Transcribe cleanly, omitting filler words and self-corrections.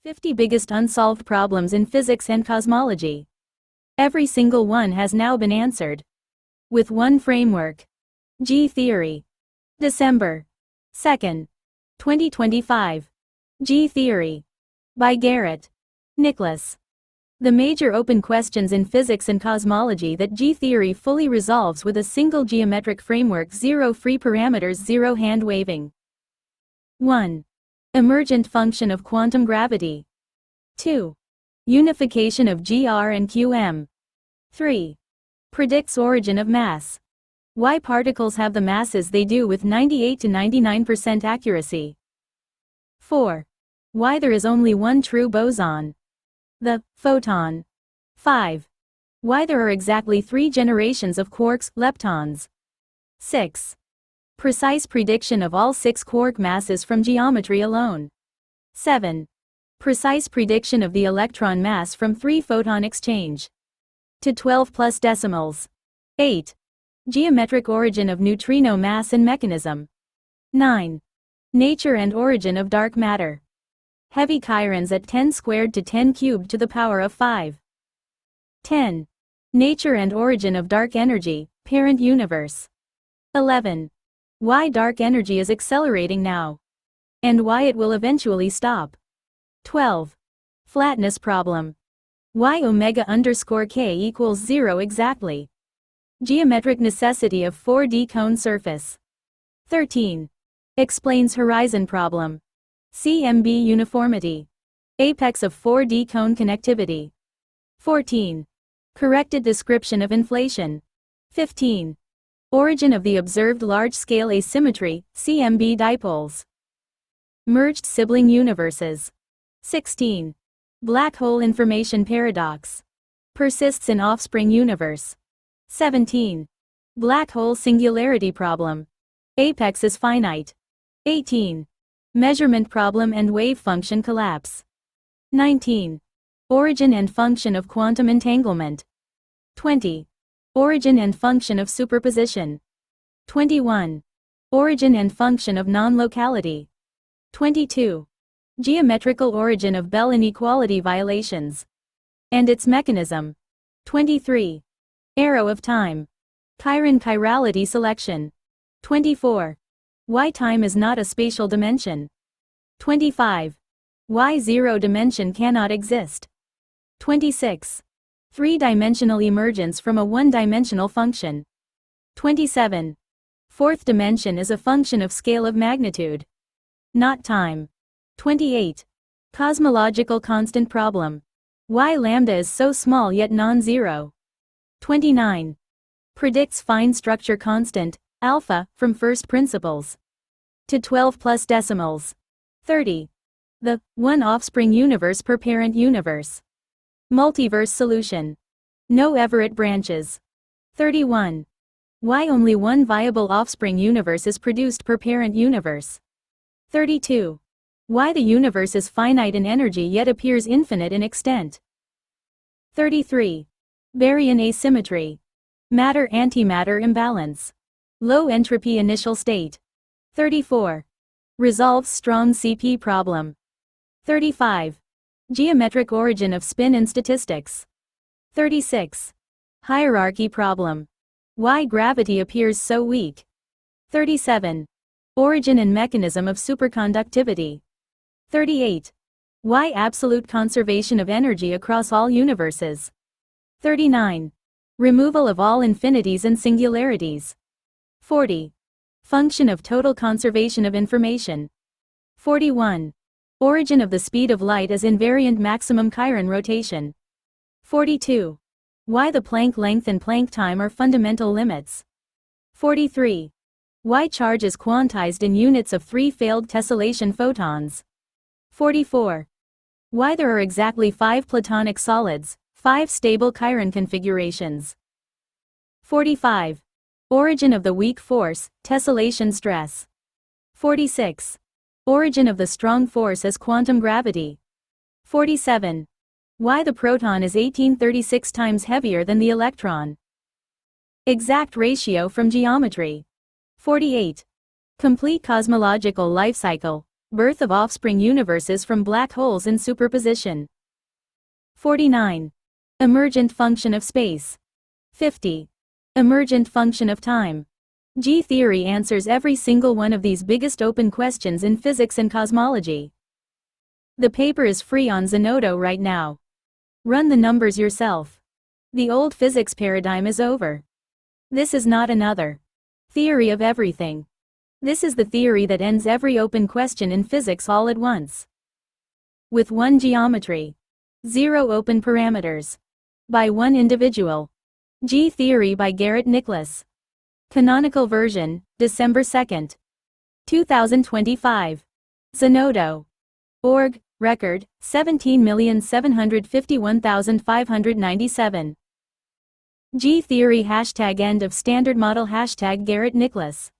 50 biggest unsolved problems in physics and cosmology. Every single one has now been answered. With one framework. G theory. December 2nd, 2025. G theory. By Garrett. Nicholas. The major open questions in physics and cosmology that G theory fully resolves with a single geometric framework, zero free parameters, zero hand waving. 1. Emergent function of quantum gravity. 2. Unification of GR and QM. 3. Predicts origin of mass. Why particles have the masses they do with 98 to 99% accuracy. 4. Why there is only one true boson. The photon. 5. Why there are exactly 3 generations of quarks, leptons. 6. Precise prediction of all 6 quark masses from geometry alone. 7. Precise prediction of the electron mass from 3 photon exchange. To 12 plus decimals. 8. Geometric origin of neutrino mass and mechanism. 9. Nature and origin of dark matter. Heavy chirons at 10 squared to 10 cubed to the power of 5. 10. Nature and origin of dark energy, parent universe. 11. Why dark energy is accelerating now. And why it will eventually stop. 12. Flatness problem. Why omega_k equals 0 exactly. Geometric necessity of 4D cone surface. 13. Explains horizon problem. CMB uniformity. Apex of 4D cone connectivity. 14. Corrected description of inflation. 15. Origin of the observed large-scale asymmetry, CMB dipoles. Merged sibling universes. 16. Black hole information paradox. Persists in offspring universe. 17. Black hole singularity problem. Apex is finite. 18. Measurement problem and wave function collapse. 19. Origin and function of quantum entanglement. 20. Origin and function of superposition. 21. Origin and function of non-locality. 22. Geometrical origin of Bell inequality violations. And its mechanism. 23. Arrow of time. Chiron chirality selection. 24. Why time is not a spatial dimension. 25. Why zero dimension cannot exist. 26. Three-dimensional emergence from a one-dimensional function. 27. Fourth dimension is a function of scale of magnitude, not time. 28. Cosmological constant problem. Why lambda is so small yet non-zero. 29. Predicts fine structure constant, alpha, from first principles. To 12 plus decimals. 30. The one offspring universe per parent universe. Multiverse solution. No Everett branches. 31. Why only one viable offspring universe is produced per parent universe. 32. Why the universe is finite in energy yet appears infinite in extent. 33. Baryon asymmetry. Matter-antimatter imbalance. Low entropy initial state. 34. Resolves strong CP problem. 35. Geometric origin of spin in statistics. 36. Hierarchy problem. Why gravity appears so weak. 37. Origin and mechanism of superconductivity. 38. Why absolute conservation of energy across all universes. 39. Removal of all infinities and singularities. 40. Function of total conservation of information. 41. Origin of the speed of light as invariant maximum Chiron rotation. 42. Why the Planck length and Planck time are fundamental limits. 43. Why charge is quantized in units of 3 failed tessellation photons. 44. Why there are exactly 5 platonic solids, 5 stable Chiron configurations. 45. Origin of the weak force, tessellation stress. 46. Origin of the strong force as quantum gravity. 47. Why the proton is 1836 times heavier than the electron. Exact ratio from geometry. 48. Complete cosmological life cycle, Birth of offspring universes from black holes in superposition. 49. Emergent function of space. 50. Emergent function of time. G-theory answers every single one of these biggest open questions in physics and cosmology. The paper is free on Zenodo right now. Run the numbers yourself. The old physics paradigm is over. This is not another theory of everything. This is the theory that ends every open question in physics all at once. With one geometry. 0 open parameters. By one individual. G-theory by Garrett Nicholas. Canonical version, December 2, 2025. Zenodo. Org, record, 17,751,597. G-theory #end of standard model #Garrett Nicholas.